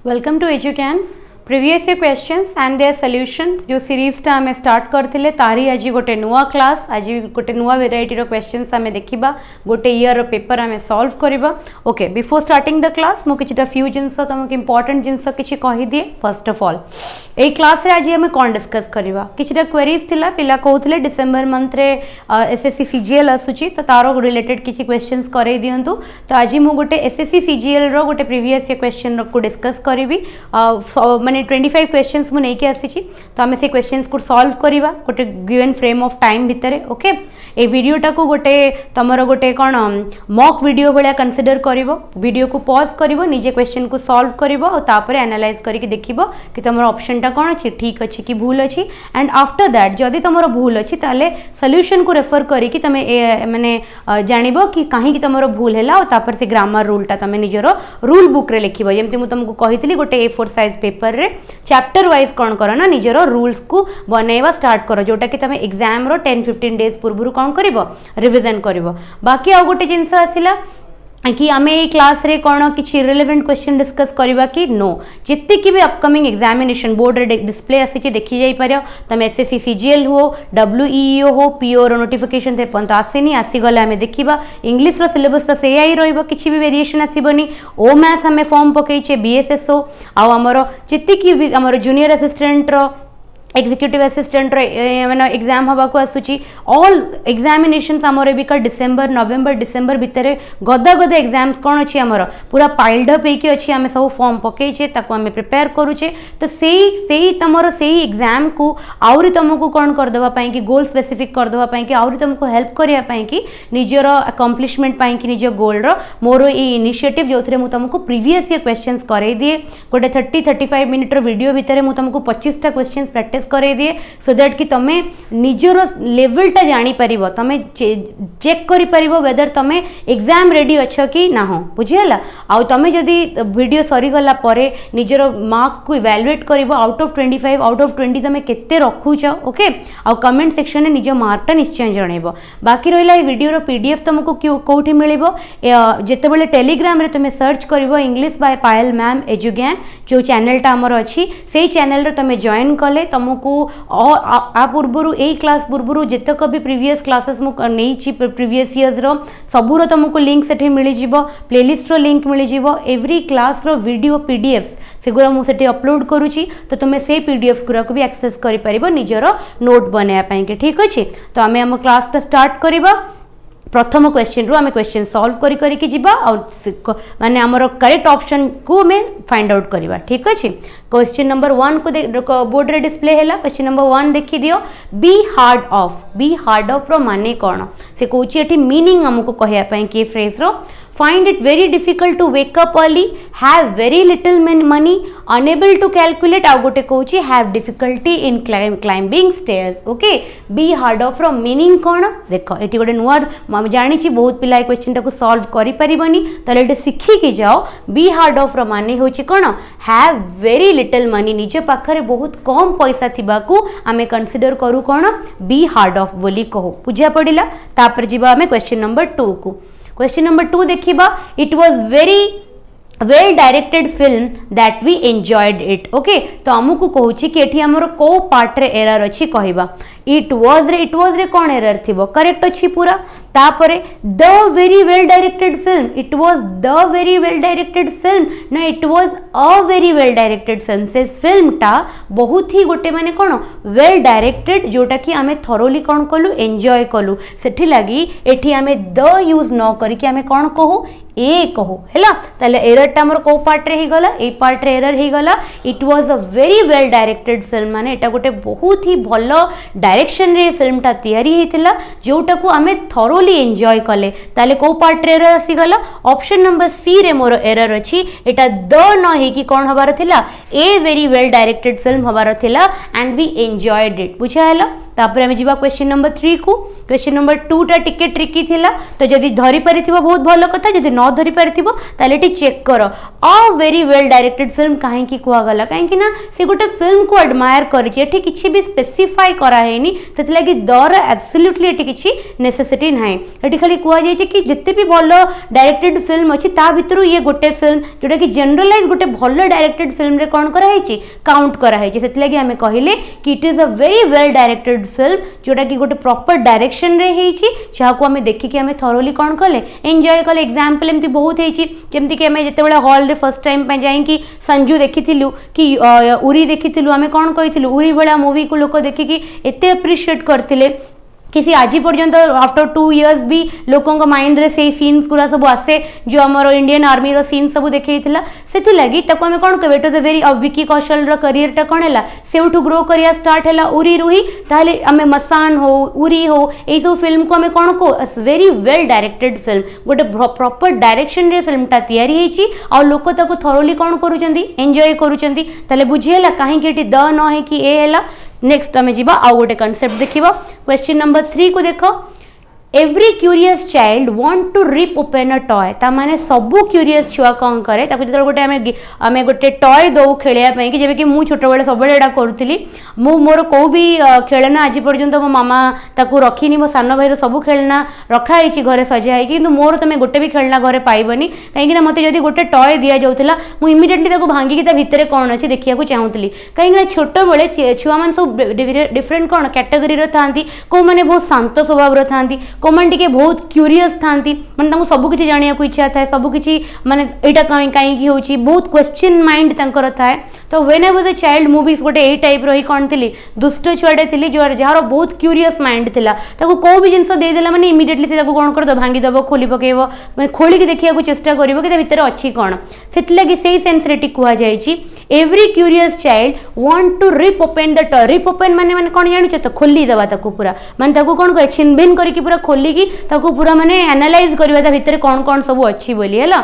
Welcome to Edugain previous year questions and their solution जो सीरीजटा आम स्टार्ट करथिले तारी आज गोटे नुआ क्लास आज गोटे नुआ वेराइटी रो क्वेश्चंस आम देखिबा गोटे ईयर रो पेपर आम सॉल्व करिबा। Okay before starting the class मु किछटा फ्यू जिंस तुमको इंपोर्टेंट जिंस किछि कहि दिए। First of all A class रे आज आम कोन डिस्कस करिबा किछटा क्वेरीज थिला पिला कहउथिले डिसेंबर मंथ रे एसएससी सीजीएल आसुची तो तारो रिलेटेड किछि क्वेश्चंस करै दियंतु। तो आज मु गोटे एसएससी सीजीएल रो गोटे प्रीवियस ईयर क्वेश्चन को डिस्कस करिवि माने 25 क्वेश्चंस मु नेकी आसी तो आम से क्वेश्चंस को सॉल्व करिबा गोटे गिवन फ्रेम ऑफ टाइम भितर। ओके ए वीडियोटा को गोटे तमरो गोटे कोन मॉक वीडियो भलिया कंसीडर करिवो वीडियो को पॉज करिवो निजे क्वेश्चन को सॉल्व करिवो और तापर एनालाइज करके देखिबो कि तमरो ऑप्शनटा कोन अछि ठीक अछि कि भूल अछि एंड आफ्टर दैट जदि तमरो भूल अछि ताले सॉल्यूशन को रेफर करिकि तमे माने जानिबो कि काहे कि तमरो भूल हैला और तापर से ग्रामर रूलटा तमे निजरो रूल बुक रे लिखिबो। जेमति मु तुमको कहितली गोटे A4 साइज पेपर रे चैप्टर वाइज कौन कर ना निजर रूल्स को बनैवा स्टार्ट कर जोटा कि तुम एग्जाम रो 10-15 डेज पूर्व कौन कर रिविजन कर। बाकी आउ गोटे जिनस आसला कि आम ए क्लास रे कौन किसी रिलेवेंट क्वेश्चन डिस्कस करवा कि नो जिते कि भी अपकमिंग एग्जामिनेशन बोर्ड रे डिस्प्ले आसी देखी जाई पार तुम एसएससी सीजीएल हो WEEO हो PO रो नोटिफिकेशन ते पंत आसेनी आसीगले आम देखा इंग्लिश रो सिलेबस तो से ही रहिबो किछि भी वेरिएशन आसीबनी। ओ मैथ्स आम फॉर्म पकईचे BSSO आमर जिते कि भी आमर जूनियर असिस्टेंट रो एग्जीक्यूटिव असिस्टेंट मैंने एग्जाम हवा को आसूची ऑल एग्जामिनेशंस आमर एबिका डिसेंबर नवेम्बर डिसेंबर भितर गदा गदा एग्जाम्स कौन अच्छी आमर पूरा पाइल्ड अप होइके अच्छी आम सब फॉर्म पकईचे ताको आम प्रिपेयर करूचे तो से तुमर से एग्जाम को आउरी तुमको कौन करदेवाई कि गोल स्पेसिफिक करदेवाई कि आउरी तुमको हेल्प करने कि निजर अकम्प्लिशमेंट कि निज गोल मोर ये इनिशिएटिव जो थे तुमको प्रीवियस ईयर क्वेश्चंस कराई दिए गोटे 30-35 मिनिट वीडियो भितर मुझे तुमको 25टा क्वेश्चंस प्रैक्टिस करे दिए सो दैट कि तमे निजर लेवलटा जानी परिबो तमे चेक करि परिबो वेदर तमे एग्जाम रेडी अच्छो कि ना हो बुझियला। आ तमे जदी वीडियो सरी गला परे निजर मार्क को इवैल्यूएट करिबो आउट ऑफ 25 आउट ऑफ 20 तमे केते रखुछ। ओके आ कमेंट सेक्शन में निज मार्कटा निश्चय जणैबो। बाकी रहिला ए वीडियो रो पीडीएफ तुमको कोठी मिलिबो जेते बेले टेलीग्राम रे तमे सर्च करिबो इंग्लिश बाय पायल मैम एजुगैन जो चैनलटा हमर अछि सेही चैनल रे तमे जॉइन कले तुमको आ पूर्व यही क्लास पूर्व जितक भी प्रीवियस क्लासेस मुझे प्रीवियस इयर्स सबूर तुमको लिंक से मिल जाव प्लेलिस्ट रो लिंक मिल जाव एवरी क्लास रो वीडियो पीडीएफ्स सेगुरा मुझे अपलोड करुँची तो तुम्हें से पीडीएफ गुरा को भी एक्सेस कर निजर नोट बनवाई ठीक अच्छे। तो आम आम क्लास स्टार्ट करवा प्रथम क्वेश्चन रू आम क्वेश्चन सॉल्व करी जिबा और माने हमर करेक्ट ऑप्शन को हमें फाइंड आउट करवा ठीक अच्छे। क्वेश्चन नंबर 1 को बोर्ड रे डिस्प्ले हैला क्वेश्चन नंबर 1 देखि दियो बी हार्ड ऑफ रो माने कोन से कहूची एठी मीनिंग हमको कहया पई कि फ्रेज रो find it very difficult to wake up early have very little money unable to calculate आउ गोटे कहूची have difficulty in climbing stairs। Okay be hard of रो मीनिंग कोन देखो एठी गोटे नुआ हम जानि छी बहुत पिला ए क्वेश्चन टाको सॉल्व करि परिबनी तले एठी सिखि के जाओ बी हार्ड ऑफ रो माने होची कोन have very little money निजे पाखरे बहुत कम पैसा थिबा को आमे कंसीडर करू कोन बी हार्ड ऑफ बोली कहो बुझा पड़िला। तापर जिबा आमे क्वेश्चन नंबर 2 को क्वेश्चन नंबर 2 देखिबा it was very well directed film that we enjoyed it. Okay तो आमको कहूची कि एठी हमर को पार्ट रे एरर अछि कहबा इट वाज रे कोन एरर थिबो करेक्ट अछि पूरा। तापरे the very well directed film it was the very well directed film ना it was a very well directed film से फिल्म टा बहुत ही गोटे माने कोन वेल डायरेक्टेड जोटा कि आमे थरोली कोन कलु एंजॉय कलु सेठी लागि एठी आमे द यूज न करी कि आमे कोन कहू ए कहो हैला ताले एरर टा हमर को पार्ट रे ही गला ए पार्ट रे एरर ही गला it was a very well directed film माने एटा गोटे बहुत ही भलो डायरेक्शन रे फिल्म टा तयारी हेतिला जोटा को आमे थरोली एंजॉय कले ताले को पार्ट रे एरर आसी गला ऑप्शन नंबर सी रे मोर एरर अछि एटा द न हे कि कोन हबार थिला a very well directed film हबार थिला एंड वी एंजॉयड इट बुझा हैला। तापर आमे जिबा क्वेश्चन नंबर 3 को क्वेश्चन नंबर 2 टा टिके ट्रिकी थिला तो जदी धरि परिथिबो बहुत भलो कथा जदी न न धरी पारिथिबो ताले टी चेक करो अ वेरी वेल डायरेक्टेड फिल्म काहे की कुआ गला काहे ना से गोटे फिल्म को एडमायर करिछि एठी किछि भी स्पेसिफाई करा हेनी सेति लागि दर एब्सोल्युटली एठी किछि नेसेसिटी नाही एठी खाली कुआ जाय छै कि जत्ते भी भलो डायरेक्टेड फिल्म अछि ता भितरु ये गोटे फिल्म जोटा कि जनरलाइज गोटे भलो डायरेक्टेड फिल्म रे कोन करा हेछि काउंट करा हेछि सेति लागि हमें कहिले कि it is a very well directed film जोटा कि गोटे प्रॉपर डायरेक्शन रे हेछि जहा को हमें देखि कि हमें थरोली कोन कले एन्जॉय कले एग्जांपल एमती बहुत हेछि जेमती कि हमें जते बेला हॉल रे फर्स्ट टाइम पे जाई कि संजू देखिथिलु कि उरी देखिथिलु हमें कोन कहिथिलु उरी वाला मूवी को लोक देखि कि एते अप्रिशिएट करथिले किसी आज पर्यंत आफ्टर 2 इयर्स भी लोकों माइंड रे से सीन्स गुरा सब आसे जो हमर इंडियन आर्मी रो सीन सब देखैथिला सेतु लागि तको हमें कोन कहबे it was a very Vicky Kaushal रो करियर टा कोन हैला सेउठु ग्रो करिया स्टार्ट हैला उरी रुही ताले हमें मसान हो उरी हो ए सब फिल्म को हमें कोन को वेरी वेल डायरेक्टेड फिल्म गोटे प्रॉपर डायरेक्शन रे फिल्म टा तयारी हेची आ लोक तको थरोली कोन करूचंदी एन्जॉय करूचंदी ताले बुझियला काहे कि एटी द न है कि ए हैला नेक्स्ट आम जीवा आउ गोटे कॉन्सेप्ट देखिबा क्वेश्चन नंबर 3 को देखो every curious child want to rip open a toy ता माने सबु क्यूरियस छुआ कोन करे ताको जतल गोटे हमें गोटे टॉय दो खेलिया पई कि जेबे कि मु छोट बेले सब बेले एडा करथली मु मोर को भी खेलना आज पर्यंत मो मामा ताको रखिनी मो सान भाई रो सब खेलना रखा हिची घरे सजा है किंतु मोर तमे गोटे भी खेलना घरे पाइबनी काहे कि ना मते जदी गोटे टॉय दिया जाउतला मु इमीडिएटली ताको भांगी कि ता भितरे कोन अछि देखिया को चाहूतली काहे कि ना छोट बेले छुआ मान सब डिफरेंट कोन कैटेगरी रो थांती को माने बहुत शांत स्वभाव रो थांती कोमन टिके बहुत क्यूरियस थांती माने तांको सब किछि जानिया को इच्छा थाए सब किछि माने एटा काई की होची बहुत क्वेश्चन माइंड तांकर थाए तो when I was a child movies गोटे ए टाइप रही कोन थिली दुष्ट छुआडे थिली जो जहार बहुत क्यूरियस माइंड थिला ताको को भी जिंस दे देला माने इमीडिएटली से ताको कोन कर दो भांगी दबो खोली पकेबो माने खोली के देखिया को चेष्टा करिवो कि भितर अछि कोन सेति लागि सेही सेंसिटिविटी कुआ जाय छी every curious child want to rip open the toy rip open माने कोन जानु छ तो खोली दबा ताको पूरा माने ताको कोन करे छिनबिन करी कि पूरा खोली की ताको पूरा माने एनालाइज करबा ता भितर कोन कोन सब अछि बोली हैला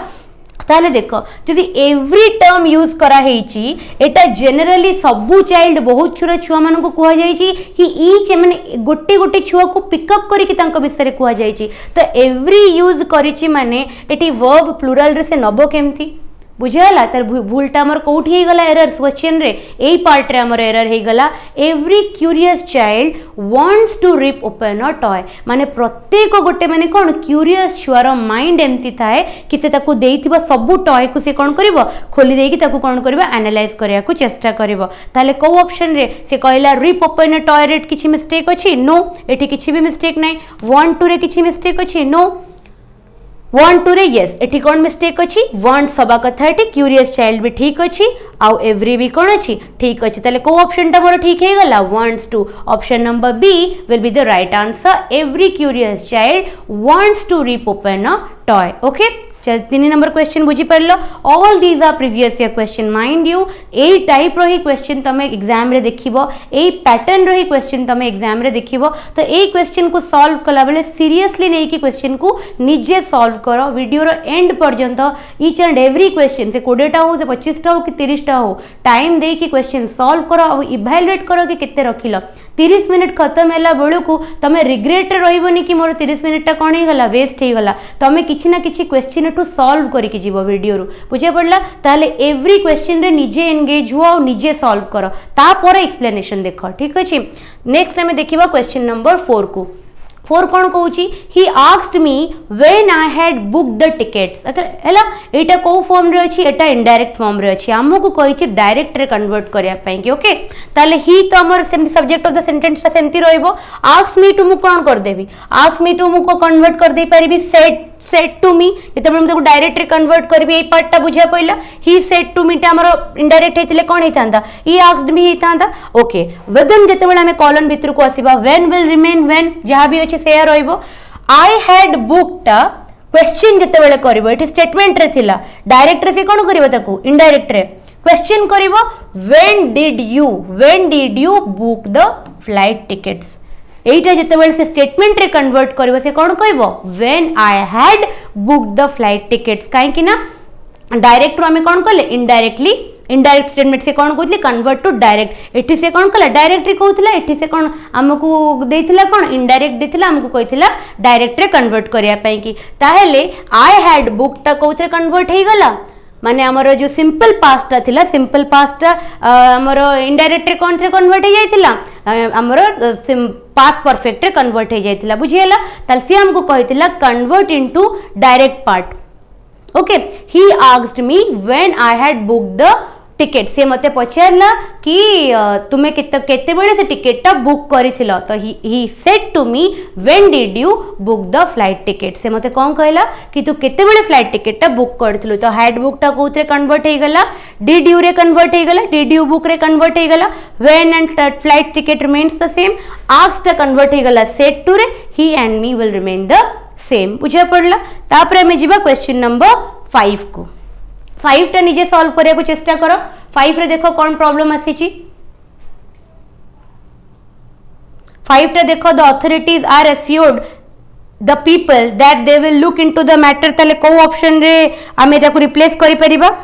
ताले देखो जदि एवरी टर्म यूज करा हेची एटा जनरली सबु चाइल्ड बहुत छुरा छुआ मानन को कुआ जाईची कि ईच माने गोटे गोटे छुआ को पिकअप करी कि तांको विषय कुआ जाईची तो एवरी यूज करिची माने एटी वर्ब प्लुरल रे से नबो केमती बुझाला तर भूलटा हमर कोठी हे गला एरर क्वेश्चन रे एई पार्ट रे हमर एरर हे गला every curious child wants to rip open a toy माने प्रत्येक गोटे माने कोन क्यूरियस छुआर माइंड एम्ति थाए कि से ताको देइथिबा सब टॉय को से कोन करबो खोली देई कि ताको कोन करबो एनालाइज करिया को चेष्टा करबो ताले को ऑप्शन रे से कहला रिप ओपन अ टॉय रे किछि मिस्टेक अछि नो एठी किछि भी मिस्टेक नै वांट टू रे किछि मिस्टेक अछि नो वांट टू रे यस एठी कोन मिस्टेक अछि वांट सबा कथा एठी क्यूरियस चाइल्ड भी ठीक अछि आउ एवरी भी कोन अछि ठीक अछि तले को ऑप्शन टा मोर ठीक हे गला wants to option number B will be the right answer every curious child wants to rip open a toy okay 3 number question बुझी परलो all these are previous year question mind you ए type रही question तमे exam रे देखिबो ए pattern रही question तमे एग्जाम रे देखिबो तो ए क्वेश्चन को सॉल्व कला बेले सीरियसली नै कि क्वेश्चन को निजे सॉल्व करो वीडियो रो एंड पर्यंत ईच एंड एवरी क्वेश्चन से 20 टा हो से 25 टा हो कि 30 टा हो टाइम दे कि क्वेश्चन सॉल्व करो और इवैल्यूएट करो कि केते रखिलो 30 मिनिट खत्म हैला बेलू को तमे रिग्रेट रहइबोनी कि मोर 30 मिनिट टा कोन हे गला वेस्ट हे गला तमे किछि ना किछि क्वेश्चन टू सॉल्व करिकि जीवो वीडियो रु बुझे पड़ला ताले एवरी क्वेश्चन रे निजे एंगेज हुआ और निजे सॉल्व करो तापर एक्सप्लेनेशन देखो ठीक अछि नेक्स्ट हमें देखिबा क्वेश्चन नंबर 4 को 4 कोन कहूची he asked me when I had book the tickets हैला एटा को फॉर्म रे अछि एटा इनडायरेक्ट फॉर्म रे अछि हमको कहिछि डायरेक्ट रे कन्वर्ट करिया पई कि ओके ताले ही तो हमर सब्जेक्ट ऑफ द सेंटेंस ता सेंती रहइबो आस्क मी टू मु कोन कर देबी आस्क मी टू मु को कन्वर्ट कर दे परिबी सेड टू मी जते हम तो डायरेक्ट कन्वर्ट करबी ए पार्ट टा बुझा पइला ही सेड टू मी टा हमरो इनडायरेक्ट हेतिले कोन हेतांदा ही आस्क्ड मी हेतांदा ओके वेदन जते बेला हमें कॉलन भीतर को आसीबा व्हेन विल रिमेन व्हेन जहा भी अछि से रहइबो आई हैड बुक्ड क्वेश्चन जते बेले करबो एठी स्टेटमेंट रे थिला डायरेक्ट रे से कोन करबो ताको इनडायरेक्ट रे क्वेश्चन करबो when did you book the flight tickets एटा जेतेबेले से स्टेटमेंट रे कन्वर्ट करबो से कोन कहबो when I had booked the flight tickets काहे कि ना डायरेक्ट हमें कोन करले इनडायरेक्टली इनडायरेक्ट स्टेटमेंट से कौन कहते कन्वर्ट टू डायरेक्ट एठी से कौन कला डायरेक्ट रे कहउतला एठी से कौन हमकू देथिला कौन इनडायरेक्ट देथिला हमकू कहथिला डायरेक्ट रे कन्वर्ट करिया पई की ताहेले आई हैड बुक टा कहउतरे कन्वर्ट हे गला माने हमरो जो सिंपल पास्ट थिला सिंपल पास्ट हमरो इनडायरेक्ट रे कौन थे कन्वर्ट हे जाइतिला हमरो पास्ट परफेक्ट रे कन्वर्ट हे जाइतिला बुझियला ताल से हमकू कहथिला convert into direct part okay he asked me when I had booked the ticket से मते पचारला कि तुम्हें केते बेले से टिकेट टा बुक करिथिलो तो he said to me when did you book the flight ticket से मते कोन कहला कि तू केते बेले फ्लाइट टिकेट टा बुक करथिलो तो हैड बुक टा कोथरे कन्वर्ट हे गला डिड यू रे कन्वर्ट हे गला डिड यू बुक रे कन्वर्ट हे गला when and flight ticket remains the same asked टा कन्वर्ट हे गला सेड टू रे he and me will remain the same बुझा पड़ला तापरे में जीवा क्वेश्चन नंबर 5 को 5 टा निजे सॉल्व करिया को चेष्टा करो 5 रे देखो कौन प्रॉब्लम आसी छी 5 टा देखो the authorities are assured the people that they will look into the matter ताले को ऑप्शन रे आमे जाको रिप्लेस करि परिबा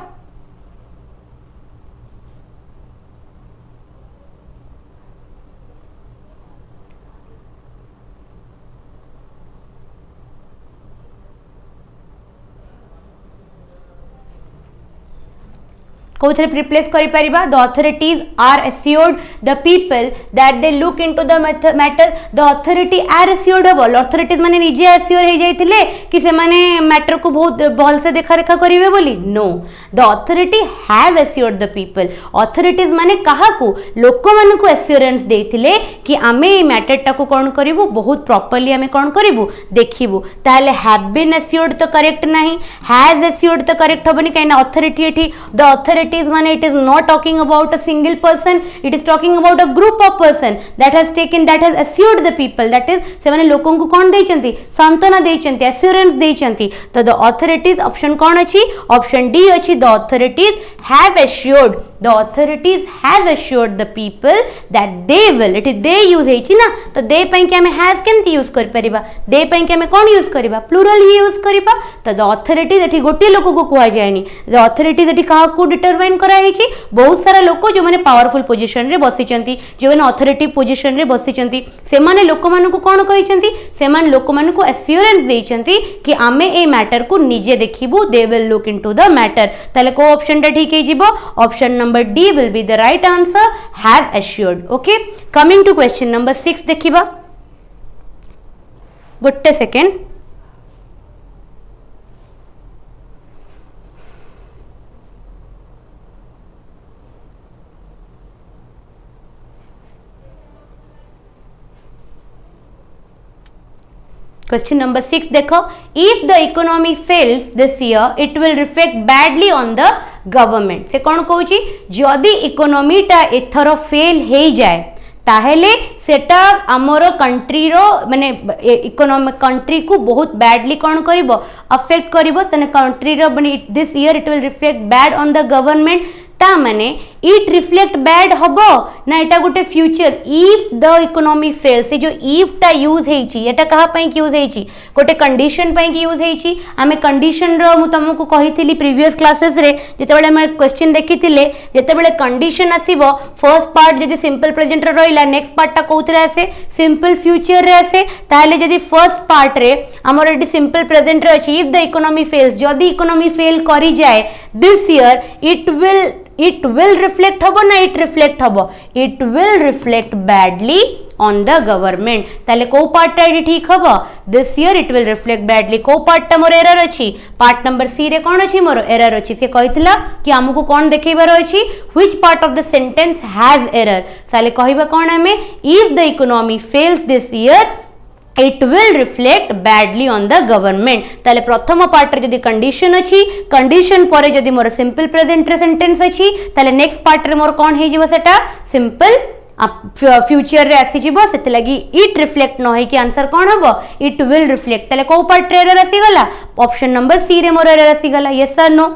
कोथरे रिप्लेस करि परिबा the authorities are assured the people that they look into the matter the authority are assured हबो अथॉरिटीज माने निजे एश्योर हे जाइतिले कि से माने मैटर को बहुत भल से देखा रेखा करिवे बोली know the authority have assured the people authorities माने काहा को लोक मान को एश्योरेंस देथिले कि आमे ए मैटर टा को कोन करिवो बहुत प्रॉपर्ली आमे कोन करिवो देखिवो ताले हैव बीन एश्योर्ड तो करेक्ट नाही हैज एश्योर्ड तो करेक्ट हबनी काइना अथॉरिटी एठी द अथॉरिटीज माने it is not talking about a single person it is talking about a group of person that has assured the people that is से माने लोकन को कोन देचंती सांत्वना देचंती एश्योरेंस देचंती तो द अथॉरिटीज ऑप्शन कोन अछि option D अछि the authorities have assured the authorities have assured the people that they will it is they use हेची ना तो they पई के हमें has केमती यूज कर परिबा they पई के हमें कोन यूज करिबा प्लूरल ही यूज करिबा तो the authorities एठी गोटे लोक को कुआ जायनी the authorities एठी काहा को डिटरमाइन करा हेची बहुत सारा लोक जो माने पावरफुल पोजीशन रे बसिचंती जो माने अथॉरिटी पोजीशन रे बसिचंती से माने लोक मान को कोन कहिचंती से माने लोक मान को एश्योरेंस देचंती कि आमे ए मैटर को निजे देखिबु they will look into the matter ताले को ऑप्शन टा ठीक हे जिवो option number D will be the right answer have assured okay coming to question number 6 देखिबा गोटे सेकेंड Question number 6 देखो if the economy fails this year it will reflect badly on the government से कौन कहूची जदि economy टा एथर fail हे जाए ताहेले सेटा हमरो कंट्री रो माने इकोनॉमी कंट्री को बहुत बैडली कौन करिवो अफेक्ट करिवो तने कंट्री रो माने this year it will reflect bad on the government ता माने इट रिफ्लेक्ट बैड हबो ना एटा गोटे future if the economy fail से जो इफ टा यूज हेची एटा कहा पई यूज हेची गोटे कंडीशन पई की यूज हेची आमे कंडीशन रो मु तुमको कहिथिली प्रीवियस क्लासेस रे जेतेबेले हम क्वेश्चन देखिथिले जेतेबेले कंडीशन आसीबो फर्स्ट पार्ट जदी सिंपल प्रेजेंट रे रहिला नेक्स्ट पार्ट टा कोउतरे आसे सिंपल फ्यूचर रे आसे ताले जदी फर्स्ट पार्ट रे हमर एडी सिंपल प्रेजेंट रे अछि इफ द इकोनॉमी फेल्स जदी इकोनॉमी फेल करी जाए this year it will reflect हबो ना it reflect हबो it will reflect badly on the government ताले को पार्ट टा ठीक हबो this year it will reflect badly को पार्ट टा मोर एरर अछि पार्ट नंबर सी रे कोन अछि मोर एरर अछि से कहितला कि हमकु कोन देखैबार अछि which part of the sentence has error साले कहिबा कोन हमें if the economy fails this year it will reflect badly on the government ताले प्रथम पार्ट रे जदी कंडीशन अछि कंडीशन परे जदी मोर सिंपल प्रेजेंट रे सेंटेंस अछि ताले नेक्स्ट पार्ट रे मोर कोन हे जिवो सेटा सिंपल फ्यूचर रे आसी जिवो सेते लगी इट रिफ्लेक्ट न होई कि आंसर कोन हबो इट विल रिफ्लेक्ट ताले को पार्ट रे एरर आसी गला ऑप्शन नंबर सी रे मोर एरर आसी गला यस और no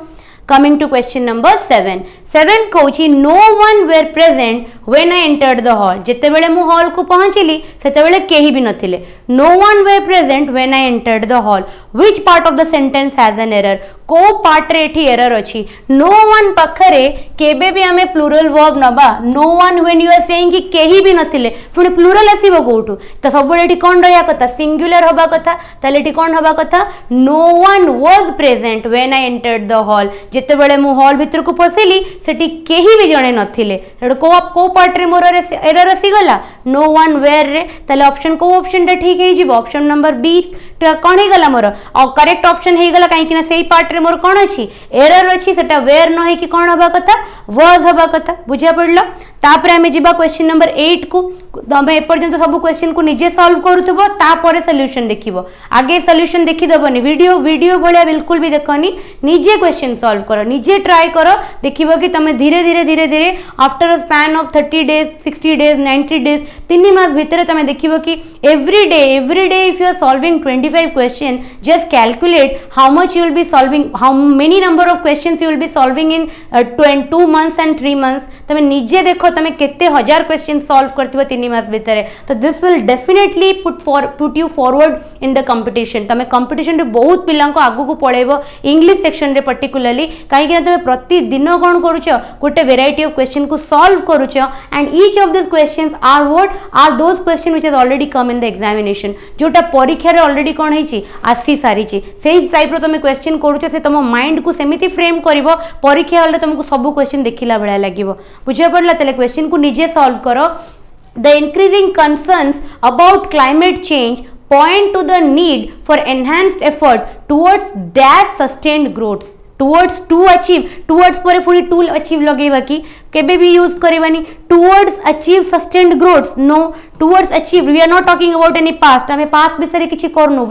Coming to question number 7 कहूची no one were present when I entered the hall जेते बेले मु हॉल को पहुंचली सेते बेले केही भी नथिले no one were present when I entered the hall which part of the sentence has an error को पार्ट रे एठी एरर अछि नो वन पाखरे केबे भी हमें प्लूरल वर्ब नबा no one when you are saying कि केही भी नथिले पुनी प्लूरल आसीबो कोठू तो सब एठी कोन रहया कथा सिंगुलर होबा कथा ताले एठी कोन होबा कथा no one was present when I entered the hall जेते बेले मु हॉल भीतर को पसिली सेठी केही भी जणे नथिले हेड को पार्ट रे मोर एरर आसी गला नो वन वेयर रे ताले ऑप्शन को ऑप्शन रे ठीक हे जिवो ऑप्शन नंबर बी कोन हे गला मोर और करेक्ट ऑप्शन हे गला काहे कि ना सेही पार्ट रे मोर कोन अछि एरर अछि सेटा वेयर न हे कि कोन होबा कथा वाज होबा कथा बुझिया पड़लो तापर हमें जिबा क्वेश्चन नंबर 8 को हमें ए पर्यंत सब क्वेश्चन को निजे सॉल्व करूथबो तापर सॉल्यूशन देखिबो आगे सॉल्यूशन देखि दबनी वीडियो भलिया बिल्कुल भी देखनी निजे क्वेश्चन सॉल्व करो निजे ट्राई करो देखिबो कि तमे धीरे धीरे after a span of 30 days 60 days 90 days 3 मास भीतर तमे देखिबो कि every day if you are solving 25 question just calculate how much you will be solving how many number of questions you will be solving in 2 months and 3 months तमे निजे देखो तमे केते हजार क्वेश्चन सॉल्व करथिबो 3 मास भीतर तो this will definitely put you forward in the competition तमे कंपटीशन रे बहुत पिलां को आगु को पळेबो इंग्लिश सेक्शन रे पर्टिकुलरली काहे कि तमे प्रति दिन कोन करूछो गोटे वेराइटी ऑफ क्वेश्चन को सॉल्व करूछो and each of this questions are what are those question which has already come in the examination जोटा परीक्षा रे ऑलरेडी कोन हेची आसी सारीची सेही टाइप रो तमे क्वेश्चन करूछो से तम माइंड को सेमिति फ्रेम करबो परीक्षा हले तुमको सब क्वेश्चन देखिला बेला लागिवो बुझिया पड़ला तले क्वेश्चन को निजे सॉल्व करो the increasing concerns about climate change point to the need for enhanced effort towards dash sustained growth towards to achieve towards पर पूरी टू achieve लगेबा की केबे भी use करबानी towards achieve sustained growth no towards achieve we are not talking about any past हमें past विषय किछि करनो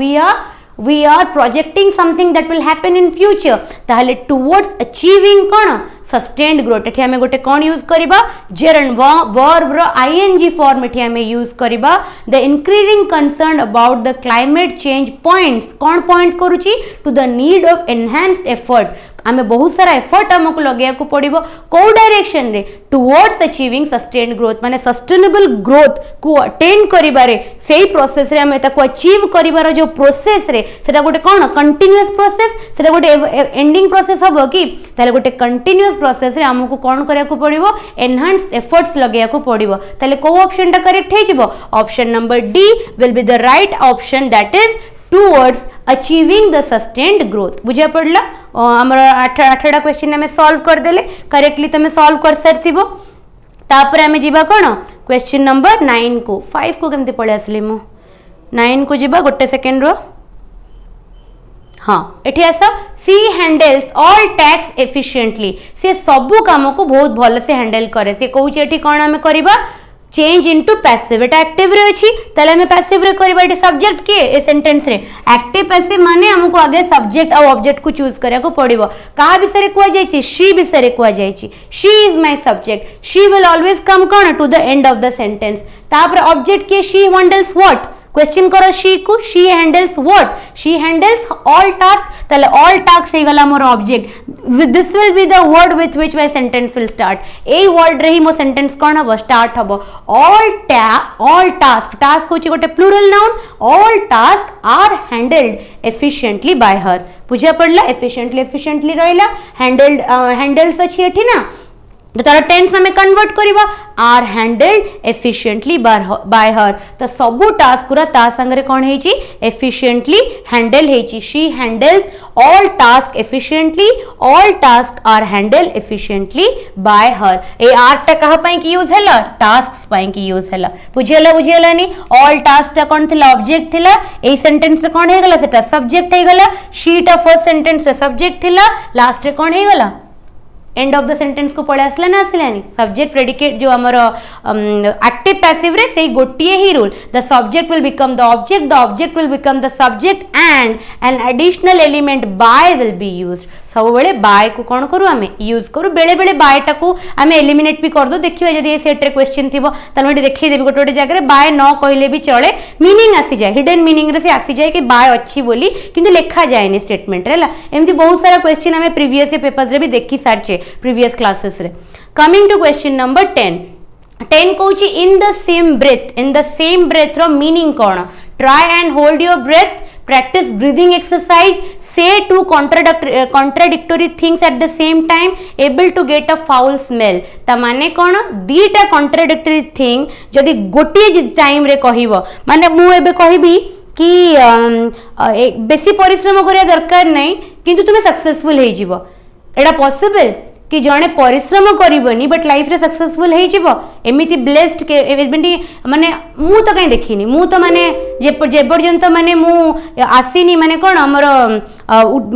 we are projecting something that will happen in future ताहले towards achieving कोन सस्टेन्ड ग्रोथ एठी हमें गोटे कौन यूज करिबा जेरन वर्ब रो आईएनजी फॉर्म एठी हमें यूज करिबा the increasing concern about the climate change points कौन पॉइंट करूची to the need of enhanced effort आमे बहुत सारा एफर्ट हमको लगेया को पड़िबो को डायरेक्शन रे टुवर्ड्स अचीविंग सस्टेन्ड ग्रोथ माने सस्टेनेबल ग्रोथ को अटेन करिबारे सेही प्रोसेस रे हमें ताको अचीव करिबार जो प्रोसेस रे सेटा गोटे कोन कंटीन्यूअस प्रोसेस सेटा गोटे एंडिंग प्रोसेस हबो कि ताले गोटे कंटीन्यूअस प्रोसेस रे हमको कोन करिया को पड़िबो एनहांस्ड एफर्ट्स लगेया को पड़िबो ताले को ऑप्शन टा करेक्ट हे जिवो option number D will be the right option that is towards achieving the sustained growth बुझिया पड़ला हमर 8टा क्वेश्चन हमें सॉल्व कर देले करेक्टली तमे सॉल्व कर सरथिबो तापर हमें जिबा कोन क्वेश्चन नंबर 9 को 5 को केमते पळे आसली मु 9 को जिबा गोटे सेकंड रो हाँ एठी आसा सी हैंडल्स ऑल टैक्स एफिशिएंटली से सबु काम को बहुत भल से हैंडल करे से कहूची एठी कोन हमें करबा चेंज इनटू पैसिव एटा एक्टिव रे अछि तले हमें पैसिव रे करबा एटा सब्जेक्ट के ए सेंटेंस रे एक्टिव पैसिव माने हमको आगे सब्जेक्ट और ऑब्जेक्ट को चूज करिया को पड़िबो का विषय रे कुआ जायछि शी विषय रे कुआ जायछि she is my subject she will always come कोन to the end of the sentence तापर ऑब्जेक्ट के शी हैंडल्स व्हाट क्वेश्चन करो शी को she handles what she handles all task तले ऑल टास्क हे गला मोर object this will be the word with which my sentence will start a word रे ही मो सेंटेंस कोन हबो स्टार्ट हबो ऑल टास्क होची गोटे plural noun all task are handled efficiently by her बुझा पड़ला एफिशिएंटली रहला हैंडल्स अछि एठी ना तो तार टेंस हमें कन्वर्ट करिबा are handled efficiently by her तो सबु टास्क पूरा ता संगरे कोन हेची एफिशिएंटली हैंडल हेची she handles all task efficiently all task are handle efficiently by her ए आर टा कहा पई की यूज हला टास्क्स पई की यूज हला बुझियला नी ऑल टास्क टा कोन थिला ऑब्जेक्ट थिला ए सेंटेंस रे कोन हे गला सेटा सब्जेक्ट हे गला शी टा फर्स्ट सेंटेंस रे सब्जेक्ट थिला लास्ट रे कोन हे गला एंड ऑफ द सेंटेंस को पळे आसला ना आसलानी सब्जेक्ट प्रेडिकेट जो हमर एक्टिव पैसिव रे से गोटिए ही rule the subject will become the object will become the subject and an additional element by will be used सब बेले बाय को कोन करू हमें यूज करू बेले बेले बाय टा को हमें एलिमिनेट भी कर दो देखिबा जदी ए सेट रे क्वेश्चन थिबो तले हटे देखै देबी गोटे जगह रे बाय न कहले भी चले मीनिंग आसी जाय हिडन मीनिंग रे से आसी जाय कि बाय अछि बोली किंतु लिखा जाय नि स्टेटमेंट रेला एमती बहुत सारा क्वेश्चन हमें प्रीवियस पेपर्स रे भी देखि सारचे प्रीवियस क्लासेस रे कमिंग टू क्वेश्चन नंबर 10 10 कहूँ इन द सेम ब्रेथ रो मीनिंग कौन try and hold your breath practice breathing exercise say two contradictory things at the same time able to get a foul smell ता माने कौन दीटा contradictory thing जदि गोटे time रे कहिबो माने मु एबे कहिबी कि बेसी परिश्रम करिया दरकार नहीं किंतु तुमे सक्सेसफुल हे जिवो एडा पॉसिबल कि जड़े परिश्रम करनी बट लाइफ रे सक्सेसफुल हो एमती ब्लेस्ड के माने मु तो कहीं देखनी मु तो माने जेपर्यंत माने मु आसीनी माने कौन आमर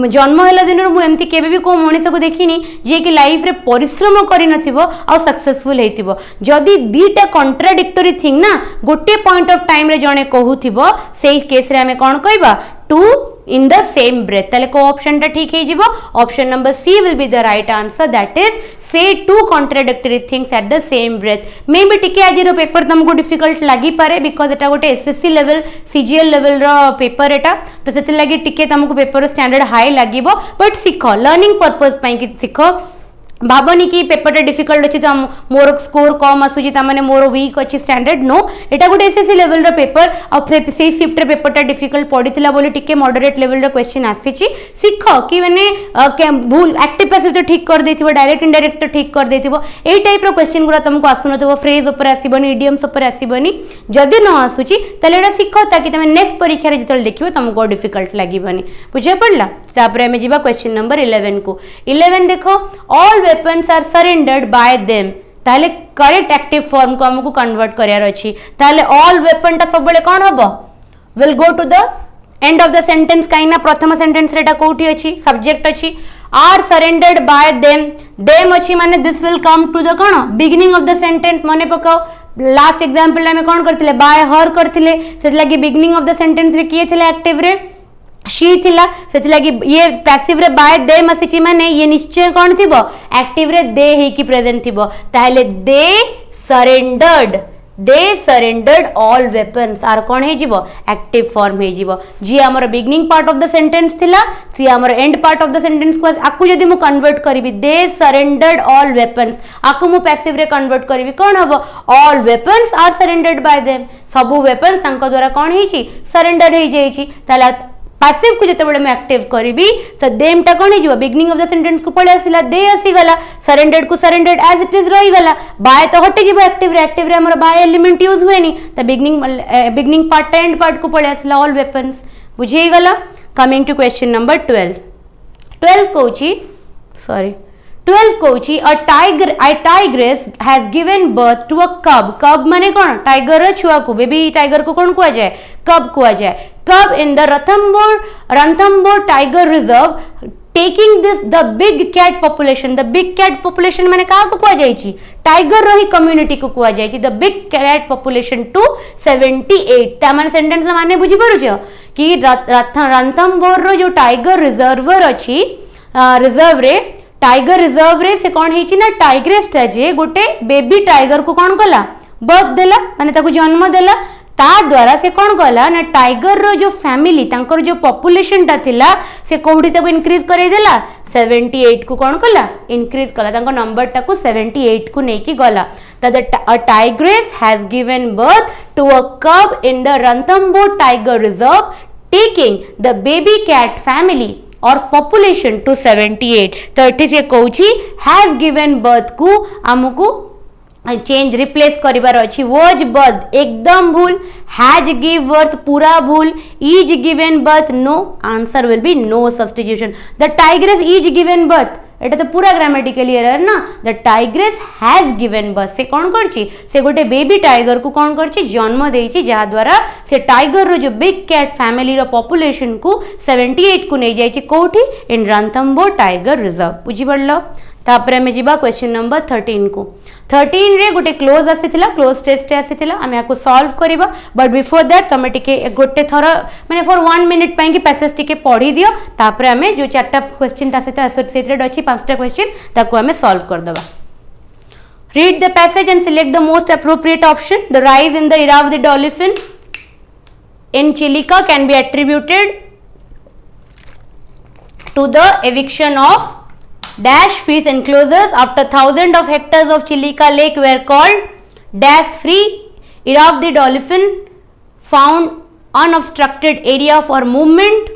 जन्म है दिन मुझे केबे भी को मनीष को देखनी जी कि लाइफ रे परिश्रम कर सक्सेसफुल होइतिबो जदि दीटा कॉन्ट्राडिक्टरी थिंग ना गोटे पॉइंट ऑफ टाइम रे जने कहूथिबो सेही केस रे हमें कौन कहबा to in the same breath ताले को ऑप्शन टा ठीक है जीवो option number C will be the right answer that is say two contradictory things at the same breath मे भी टिके आज रो पेपर तुमको डिफिकल्ट लागी पारे बिकॉज एटा गोटे एसएससी लेवल सीजीएल लेवल रो पेपर एटा तो सेति लागि टिके तुमको पेपर स्टैंडर्ड हाई लागिबो बट सिखो लर्निंग पर्पस पई कि सिखो भावनी कि पेपर डिफिकल्ट अच्छी तो मोर स्कोर कम आसूची तामाने मोर वीक अच्छी स्टैंडर्ड नो एटा गोटे एसएससी लेवल रो पेपर और से शिफ्ट रे पेपर डिफिकल्ट पड़ीला बोली टिके मॉडरेट लेवल रो क्वेश्चन आसीची सिख कि माने भूल एक्टिव पैसिव तो ठीक कर देथिबो डायरेक्ट इनडायरेक्ट तो ठीक कर देथिबो एई टाइप रो क्वेश्चन गुरा तुमको आसुनथबो फ्रेज ऊपर आसीबनी इडियम्स ऊपर आसीबनी जदि न आसूची तले एटा सिखो ताकि तुम नेक्स्ट परीक्षा रे जतल देखिबो तुमको डिफिकल्ट लागिबनी बुझे पड़ला तापर हमें जीवा क्वेश्चन नंबर 11 को 11 देखो all weapons are surrendered by them ताले करेक्ट एक्टिव फॉर्म को हमको कन्वर्ट करियार अछि ताले ऑल वेपन ता सब बेले कोन हबो will go to the end of the sentence काइना प्रथम सेंटेंस रेटा कोठी अछि सब्जेक्ट अछि आर सरेंडर्ड बाय देम अछि माने this will come to the कोन बिगिनिंग ऑफ द सेंटेंस मने पकाओ लास्ट एग्जांपल में कोन करथिले बाय हर करथिले से लागि बिगिनिंग ऑफ द सेंटेंस रे किए थिले एक्टिव रे शी थिला सेति लगी ये पैसिव रे बाय दे मसिची माने ये निश्चय कोन थिबो एक्टिव रे दे हे की प्रेजेंट थिबो ताहले दे सरेंडर्ड ऑल वेपन्स आर कोन हे जिवो एक्टिव फॉर्म हे जिवो जी हमर beginning part of the sentence थिला सी हमर end part of the sentence को आकु जदी मु कन्वर्ट करबी दे सरेंडर्ड ऑल वेपन्स आकु मु पैसिव रे कन्वर्ट करबी कोन हबो all weapons are surrendered by them सबु वेपन्स तांको द्वारा कोन हेची सरेंडर हे जेची ताला पैसिव को जते मैं एक्टिव करी तो देम टा कोन हिजो बिगिनिंग ऑफ द सेंटेंस को पळे आसिला दे आसी गला सरेंडर्ड को सरेंडर्ड एज इट इज रही गला बाय तो हटे जिवो एक्टिव रे हमर बाय एलिमेंट यूज हुएनी तो बिगिनिंग पार्ट एंड पार्ट को पळे आसिला ऑल वेपन्स बुझे गला कमिंग टू क्वेश्चन नंबर 12 कहूची a tigress has given birth to a cub माने कोन टाइगर छुआ को बेबी टाइगर को कोन कुआ जाए कब कुआ जाए कब in the Ranthambore tiger reserve taking this the big cat population माने का को कुआ जाई टाइगर रही कम्युनिटी को कुआ जाई the big cat population to 78 ता माने सेंटेंस माने बुझी पड़ुछ कि रणथंबोर रो जो टाइगर रिजर्वर अछि टाइगर रिजर्व रे से कौन है ना टाइग्रेस टा जे गोटे बेबी टाइगर को कौन कला बर्थ देला माने ताको जन्म देला ता द्वारा से कौन कला ना टाइगर रो जो फैमिली तांकर जो पॉपुलेशन टा थिला से कोठी तक इंक्रीज करे देला 78 को कौन कला इंक्रीज कला तांको नंबर टा को 78 को नै की गला the tigress has given birth to a cub in the Ranthambore tiger reserve taking the baby cat family our population to 78 तो एठी से कहूची हैज गिवन बर्थ को हमको चेंज रिप्लेस करिवार अछि वाज बर्थ एकदम भूल हैज गिव बर्थ पूरा भूल is given birth no answer will be no substitution the tigress is given birth एटा तो पूरा ग्रामेटिकली एरर ना the tigress has given birth से कौन करछि से गोटे बेबी टाइगर को कौन करछि जन्म देछि जहा द्वारा से टाइगर रो जो बिग कैट फैमिली रो पॉपुलेशन को 78 को नै जाइछि कोठी इन रणथंबोर टाइगर रिजर्व बुझी पड़लो तापर हमें जीवा क्वेश्चन नंबर 13 को 13 रे गोटे क्लोज आसीथिला क्लोज टेस्ट आसीथिला हम याको सॉल्व करबा बट बिफोर दैट तमे टिके गोटे थर माने फॉर 1 मिनिट पई कि पैसेज टिके पढ़ी दियो तापर हमें जो चारटा क्वेश्चन ता सहित एसोसिएटेड अछि पांचटा क्वेश्चन ताको हमें सॉल्व कर देबा read the passage and select the most appropriate option the rise in the Irrawaddy dolphin in Chilika can be attributed to the eviction of dash fish enclosures after thousands of hectares of Chilika lake were called dash free Irrawaddy dolphin found unobstructed area for movement,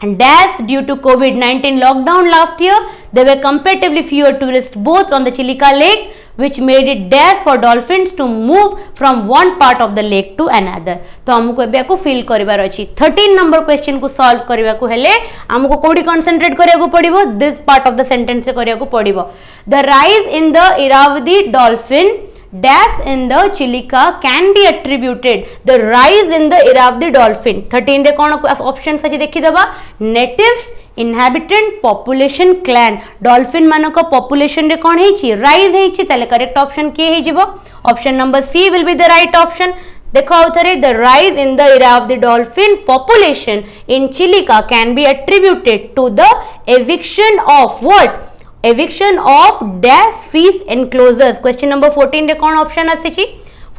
and dash due to COVID-19 lockdown last year there were comparatively fewer tourist boats on the Chilika lake, which made it dash for dolphins to move from one part of the lake to another. तो हमको एबे को fill करिवार अछि 13 नंबर क्वेश्चन को solve करिवा को हेले हमको कोडी कंसंट्रेट करिया को पड़िबो, this part of the sentence से करिया को पड़िबो. The rise in the Irrawaddy dolphin dash in the Chilika can be attributed, the rise in the Irrawaddy dolphin 13 रे कोन ऑप्शन अछि देखि दबा. Natives, inhabitant, population, clan. Dolphin मानक पॉपुलेशन रे कोन हेछि राइज हेछि, ताले करेक्ट ऑप्शन के हेजिबो option number C will be the right option. देखो आउथरे the rise in the Irrawaddy dolphin population in Chilika can be attributed to the eviction of what, eviction of dash fish enclosures. Question number 14 रे कोन option आसी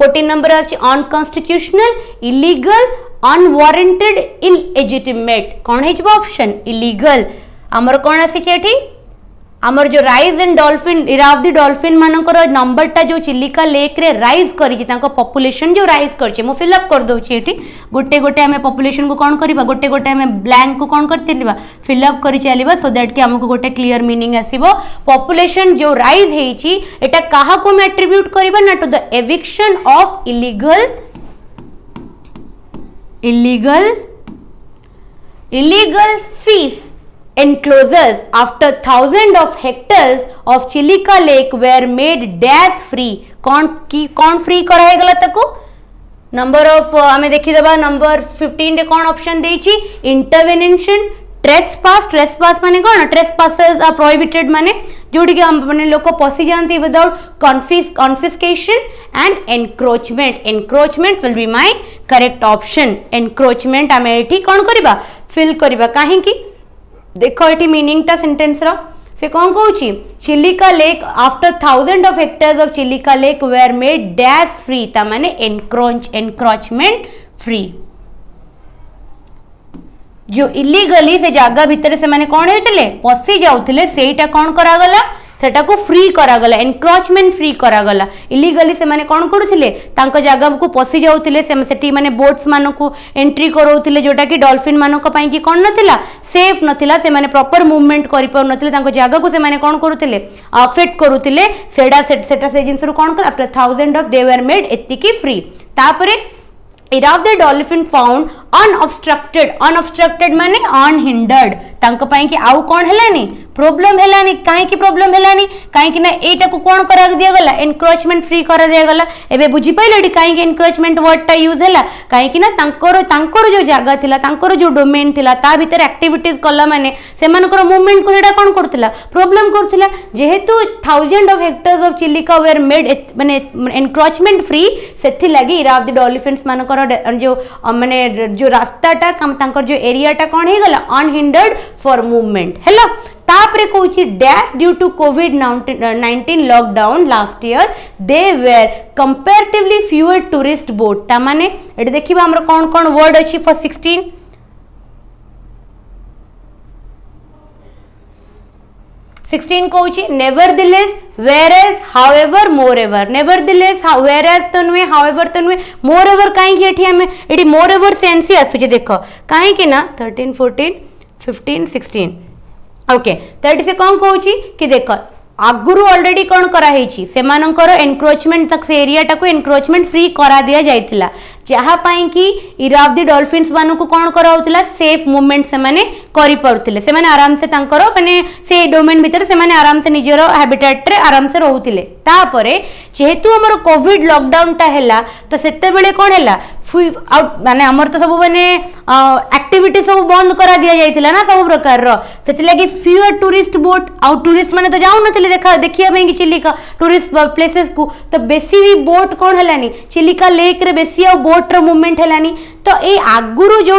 14 number आसी unconstitutional, illegal, unwarranted, illegitimate. कोन हेजबो option illegal. हमर कोन आसी एठी आमर जो rise in dolphin Irrawaddy dolphin मानकर number टा जो चिलिका लेक रे राइज करिछि तांको पॉपुलेशन जो राइज करछि मो फिल अप कर दोछि एठी गोटे गोटे हमें पॉपुलेशन को कोन करबा, गोटे गोटे हमें ब्लैंक को कोन करतिलिबा फिल अप करि चलिबा सो दैट कि हमको गोटे क्लियर मीनिंग आसीबो. पॉपुलेशन जो राइज हेछि एटा काहा को हम एट्रिब्यूट करबा ना to the eviction of illegal fish enclosures after thousands of hectares of Chilika lake were made dash free. कौन फ्री कराए गला तको नंबर ऑफ हमें देखि दबा नंबर 15 रे कौन ऑप्शन देछि इंटरवेंशन, ट्रेसपास माने कौन ट्रेसपासेस आर प्रोहिबिटेड माने जोडी के हम माने लोक पसी जानती without confiscation, and encroachment will be my correct option. Encroachment हमें एठी कौन करबा फिल करबा काहे कि देखो एठी मीनिंग ता सेंटेंस रो से कौन कहूची Chilika lake after thousand of hectares of Chilika lake were made dash free ता माने एनक्रोचमेंट फ्री. जो इलीगली से जागा भितर से माने कौन होचले पसी जाउथिले सेटा कौन करा गला सेटा को फ्री करा गला, एनक्रोचमेंट फ्री करा गला. इलीगली से माने कौन करूथिले तांको जागा को पसी जाउथिले से सेठी माने बोट्स मानो को एंट्री करौथिले जोटा कि डॉल्फिन मानो को पई कि कोन नथिला सेफ नथिला, से माने प्रॉपर मूवमेंट करि पर नथिले तांको जागा को से माने कोन करूथिले अफेक्ट करूथिले सेटा से जिंस रो कोन कर after thousand of they were made एति की फ्री. तापरे Irrawaddy dolphin found unobstructed माने unhindered तांको पई कि आउ कोन हेलानी प्रॉब्लम हेलानी. काहे की प्रॉब्लम हेलानी काहे कि ना एटा को कोन करा दिया गला एनक्रोचमेंट फ्री करा दिया गला. एबे बुझी पाइलेडी काहे कि एनक्रोचमेंट वर्ड टा यूज हेला काहे कि ना तांकर जो जागा थिला तांकर जो डोमेन थिला ता भीतर एक्टिविटीज कला माने सेमानकर मूवमेंट को हेडा कोन करथिला प्रॉब्लम करथिला. जेहेतु thousand of hectares of Chilika were made माने एनक्रोचमेंट फ्री सेथि लागि Irrawaddy डॉल्फिन्स मानकर जो माने जो रास्ताटा तांकर जो एरियाटा कौन हे गला अनहिंडर्ड फॉर मूवमेंट हैला. तापरे कहूची डैश ड्यू टू कोविड-19 lockdown last year they were comparatively fewer tourist boat. ता माने एटे देखिबा हमर कोन कोन वर्ड अछि फॉर 16 कहूची nevertheless, whereas, however, moreover. Nevertheless whereas तन्वे however तन्वे moreover काहे कि एठी हमें एठी moreover सेंस ही आसुची देखो काहे कि ना 13 14 15 16 ओके. तो एठी से कोन कहूची कि देखो आगुरु ऑलरेडी कौन करा हेची सेमानकर एनक्रोचमेंट तक से एरिया टाको एनक्रोचमेंट फ्री करा दिया जायतिला जहा पाई कि Irrawaddy डॉल्फिन्स मानु को कौन करा होतिला सेफ मूवमेंट से माने करि पड़ुतिले से माने आराम से तांकर माने से डोमेन भीतर से माने आराम से निजरो हैबिटेट रे आराम से रहउतिले. तापरे जेहेतु हमर कोविड लॉकडाउन टा हैला तो सेते बेले कोन हैला आउट माने हमर तो सब माने एक्टिविटी सब बंद करा दिया जायतिला ना सब प्रकार रो सेति लागि fewer tourist boat out tourist माने तो जाउ नथिले देखिया कि चिलिका टूरिस्ट प्लेसेस को तो बेसी भी बोट कौन हेलानी चिलिका लेक रे बेसी आ बोट रो मूवमेंट हेलानी. तो ए आगुरु जो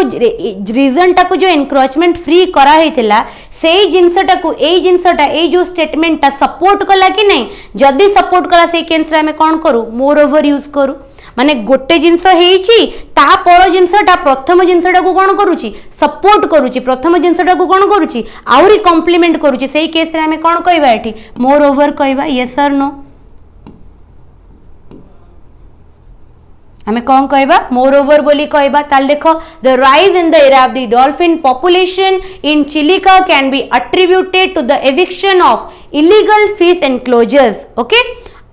रीजन टाको जो एनक्रोचमेंट फ्री करा हेतिला सेई जिंसटा को एई जिंसटा ए जो स्टेटमेंट ता सपोर्ट कला कि नहीं जदी सपोर्ट कला से केस रे हमें कौन करू मोर ओवर यूज करू माने गोटे जिंस हेची ता पर जिंसटा प्रथम जिंसटा को कोन करूची सपोर्ट करूची प्रथम जिंसटा को कोन करूची आउरी कॉम्प्लीमेंट करूची सेई केस रे हमें कोन कहबा एठी मोर ओवर कहबा यस और नो आमे कौन कहबा मोर ओवर बोली कहबा ताल देखो the rise in the Irrawaddy dolphin population in Chilika can be attributed to the eviction of illegal fish enclosures. Okay,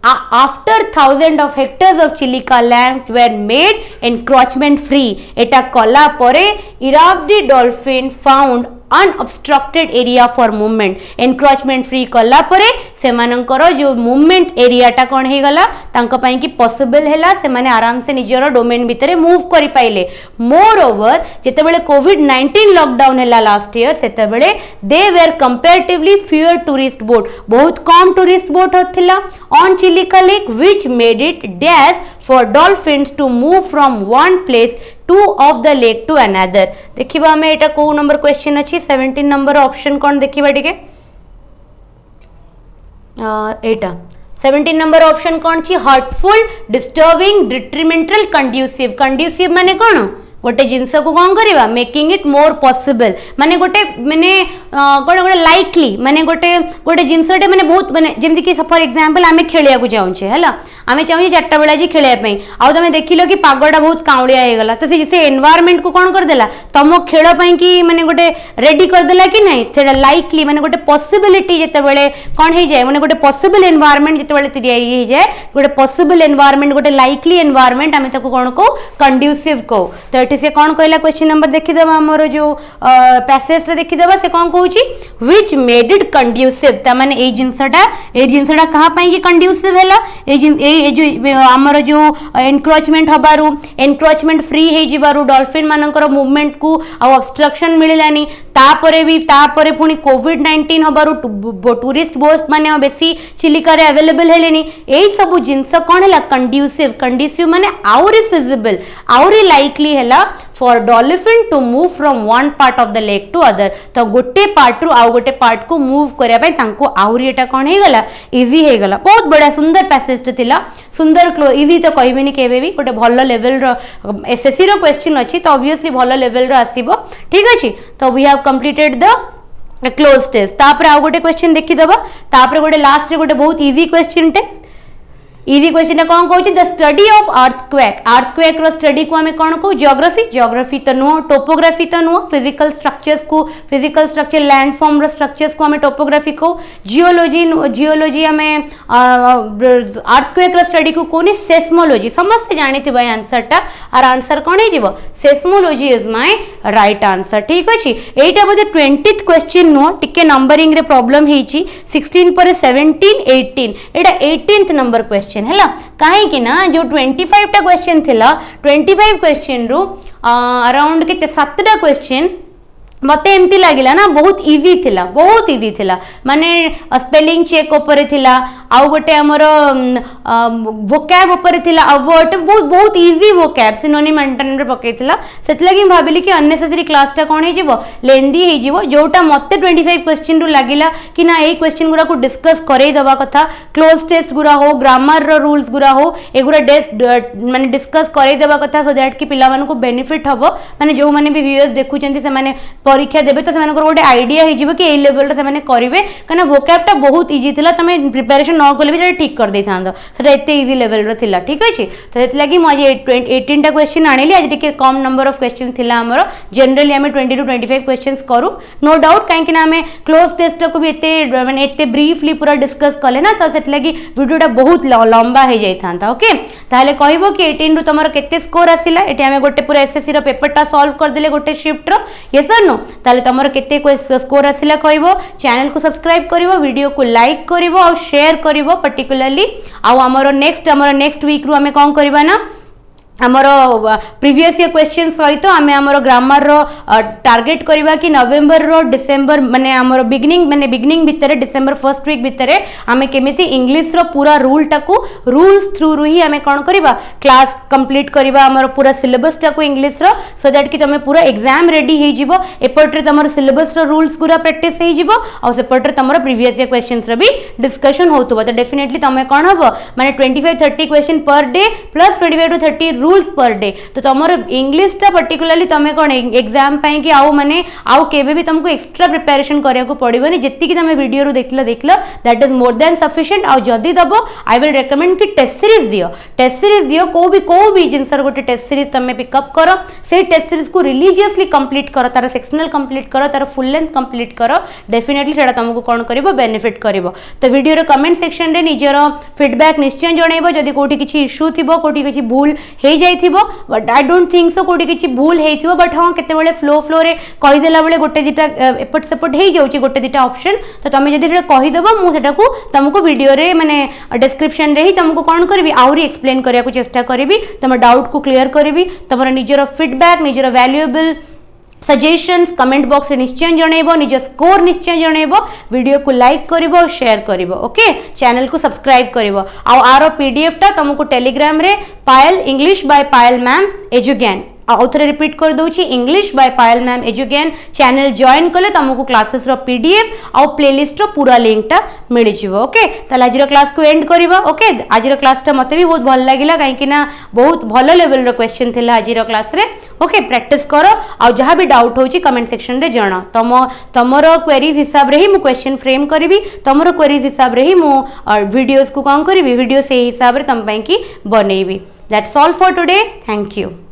after thousands of hectares of Chilika land were made encroachment free, eta kala pore Irrawaddy dolphin found unobstructed area for movement encroachment free कला परे सेमानंकर जो movement एरियाटा कौन हो गला तांको पई कि possible हैला से माने आराम से निजर डोमेन भितरे मूव करि पाइले मोर ओवर जेतेबेले कोविड-19 लॉकडाउन हैला लास्ट ईयर सेतेबेले they were comparatively fewer tourist boat बहुत कम टूरिस्ट बोट होथिला on Chilika lake which made it dash for dolphins to move from one place to of the lake to another देखिबा हमें एटा को नंबर क्वेश्चन अछि 17 number option कोन देखिबा टिके एटा 17 number option कोन छी hurtful disturbing detrimental conducive conducive माने कोन गोटे जिनस को कौन करवा मेकिंग इट मोर पॉसिबल माने गोटे माने गोटे गोटे लाइकली माने गोटे गोटे जिनसटे माने बहुत माने जेमति कि फॉर एग्जांपल आमे खेलिया को जाउछे हला आमे चाहू चारटा बेला जी खेलिया पई आ तमे देखिलो कि पागडा बहुत काउलिया हे गला तो से एनवायरनमेंट को कौन कर देला तम खेल पई कि माने गोटे रेडी कर देला कि नहीं सेटा लाइकली माने गोटे पॉसिबिलिटी जते बेले कौन हे जाय माने गोटे पॉसिबल एनवायरनमेंट जते बेले तैयारी हे जाय गोटे पॉसिबल एनवायरनमेंट गोटे लाइकली एनवायरनमेंट आमे ताको कौन को कंड्यूसिव को तो से कौन कहला क्वेश्चन नंबर देखिदेबा हमर जो पैसेज रे देखिदेबा से कौन कहूची व्हिच मेड इट कंड्यूसिव त माने ए जिंसटा कहा पई कि कंड्यूसिव हैला ए जो हमर जो एनक्रोचमेंट हबारु एनक्रोचमेंट फ्री हे जिबारु डॉल्फिन मानकर मूवमेंट को आ ऑब्स्ट्रक्शन मिलिलानी तापरे पुनी कोविड-19 हबारु टूरिस्ट बोट माने बेसी चिलिका रे अवेलेबल हेलेनी एई सब जिंस कोन हैला कंड्यूसिव माने आउरी फिजिबल आउरी लाइकली हैला for dolphin to move from one part of the lake to other तो गोटे पार्ट रु आउ गोटे पार्ट को मूव करिया पई तांको आउरी एटा कोन हे गला इजी हे गला बहुत बड़ा सुंदर पैसेज थिला सुंदर इजी तो कहबेनी केबे भी गोटे भलो लेवल रो एसएससी रो क्वेश्चन अछि तो ऑब्वियसली भलो लेवल रो आसीबो ठीक अछि तो we have completed the cloze test तापर आउ गोटे क्वेश्चन देखि दबा तापर गोटे लास्ट रे गोटे बहुत easy question test easy question कौन कहूँ द स्टडी ऑफ अर्थक्वेक रो स्टडी को हमें कौन कहू जियोग्राफी तो नुह टोपोग्राफी तो नुह फिजिकल स्ट्रक्चर लैंडफॉर्म रो स्ट्रक्चर्स को हमें टोपोग्राफी कहू जियोलॉजी हमें अर्थक्वेक रो स्टडी को कहूनी सेस्मोलॉजी समस्त जानी थी आंसर टा और आंसर कौन है seismology is my right answer ठीक अच्छे एटा बोधे 20th क्वेश्चन नुह टिके नंबरिंग रे प्रॉब्लम हेची 16 पर 17 18 एटा 18th नंबर क्वेश्चन है कहीं कि ना जो 25 टा क्वेश्चन थिला 25 क्वेश्चन रु अराउंड के 7टा क्वेश्चन मते एमती लागिला ना बहुत इजी थिला माने स्पेलिंग चेक ऊपर थिला आउ गोटे हमर वोकैब ऊपर थिला अवर्ड बहुत इजी वोकैब सिनोनिम एंटोनिम रे पकेथिला सेत लागि भाबिली कि अननेसेसरी क्लास टा कोन हे जिवो लेंदी हे जिवो जोटा मते 25 क्वेश्चन रु लागिला कि ना ए क्वेश्चन गुरा को डिस्कस करे दबा कथा क्लोज टेस्ट गुरा हो ग्रामर रो रूल्स गुरा हो एगुरा माने डिस्कस करे दबा कथा सो दैट कि पिला मानको बेनिफिट हबो माने जो माने भी व्यूअर्स देखुचंती से माने परीक्षा देबे तो सेमानकर गोटे आइडिया हे जिवो कि ए लेवल रे सेमाने करिवे कना वोकैब टा बहुत इजी थिला तमे प्रिपरेशन न कले भी ठीक कर देथांदो सेटा एते इजी लेवल रो थिला ठीक अछि तो एत लागि म जे 18 टा क्वेश्चन आनिली आज टिके कम नंबर ऑफ क्वेश्चन थिला हमरो जनरली हमें 20 to 25 क्वेश्चंस करू नो डाउट काहे कि ना हमें क्लोज टेस्ट को भी एते माने एते ब्रीफली पूरा डिस्कस कले ना तो सेट लागि वीडियो टा बहुत लंबा हे जाई थांता ओके ताले कहबो कि 18 रु तमरो केते स्कोर आसिला एटे हमें गोटे पूरा एसएससी रो पेपर टा सॉल्व कर देले गोटे शिफ्ट रो यस और नो ताले तमरो केते स्कोर आसिला कहबो चैनल को सब्सक्राइब करिवो वीडियो को लाइक करिवो और शेयर करिवो पर्टिकुलरली आउ हमरो नेक्स्ट वीक रु हमें कोन करबा ना हमरो प्रीवियस ईयर क्वेश्चन सहित आमे हमरो ग्रामर रो टारगेट करबा कि नवेम्बर रो डिसेंबर माने हमरो बिगिनिंग भितरे डिसेंबर फर्स्ट वीक भितरे आमे केमिति इंग्लिश रो पूरा रूल्स थ्रू रु ही आमे कोन करबा क्लास कंप्लीट करबा हमरो पूरा सिलेबस टा को इंग्लिश रो सो दैट कि तमे पूरा एग्जाम रेडी हे जिवो एपटरे तमरो सिलेबस रो रूल्स गुरा प्रैक्टिस हे जिवो और सेपटरे तमरो प्रीवियस ईयर क्वेश्चंस रो भी डिस्कशन होतबो तो डेफिनेटली तमे कोन हबो माने 25-30 question per debt plus 25 to 30 rules per day तो तुमर इंग्लिश टा पर्टिकुलरली तुम कौन एग्जाम पाई कि आउ माने आउ केबे भी तुमको एक्स्ट्रा प्रिपरेशन करिया को पड़िबनी जेति कि तुम वीडियो रो देखलो that is more than sufficient आ जदी दबो आई विल रेकमेंड कि टेस्ट सीरीज दियो को भी जिनसर गोटे टेस्ट सीरीज तुम पिकअप करो से टेस्ट सीरीज को रिलीजियसली कंप्लीट करो तार सेक्शनल कंप्लीट करो तार फुल लेंथ कंप्लीट करो डेफिनेटली सेटा तुमको कौन करिवो बेनिफिट करिवो तो वीडियो रो कमेंट सेक्शन रे निजर फीडबैक निश्चय जणैबो जदी कोठी किछि इश्यू थिबो कोठी किछि भूल हे जाइथिबो but I don't think so कोठी किछि भूल हेइथिबो बट हां केते बेले फ्लो रे कहि देला बेले गोटे दिटा एपट सेपट हे जाउची गोटे दिटा ऑप्शन तो तुम जदी सेटा कहि देबो मु सेटा को तुमको वीडियो रे माने डिस्क्रिप्शन रे ही तुमको कौन करबी आउरी एक्सप्लेन करिया को चेष्टा करबी तुम डाउट को क्लियर करबी तुमर निजर फीडबैक निजर वैल्यूएबल सजेशंस कमेंट बॉक्स रे निश्चय जणैबो निज स्कोर निश्चय जणैबो वीडियो को लाइक करिवो और शेयर करिवो ओके चैनल को सब्सक्राइब करिवो आ आरो पीडीएफ टा तुमको टेलीग्राम रे पायल English by Payal ma'am Edugain आउथरे रिपीट कर दउची English by Payal ma'am Edugain channel join कले तुमको क्लासेस रो पीडीएफ आ प्लेलिस्ट रो पूरा लिंक टा मिल जिवो ओके त आज रो क्लास को एंड करबा ओके आज रो क्लास टा मते भी बहुत भल लागिला काहे कि ना बहुत भल लेवल रो क्वेश्चन थिला आज रो क्लास रे ओके प्रैक्टिस करो आ जहां भी डाउट होची कमेंट सेक्शन रे जणा तमरो क्वेरीज हिसाब रे ही मु क्वेश्चन फ्रेम करबी तमरो क्वेरीज हिसाब रे ही मु वीडियोस को कोन करबी वीडियो से हिसाब रे तम पई की बनेबी that's all for today thank you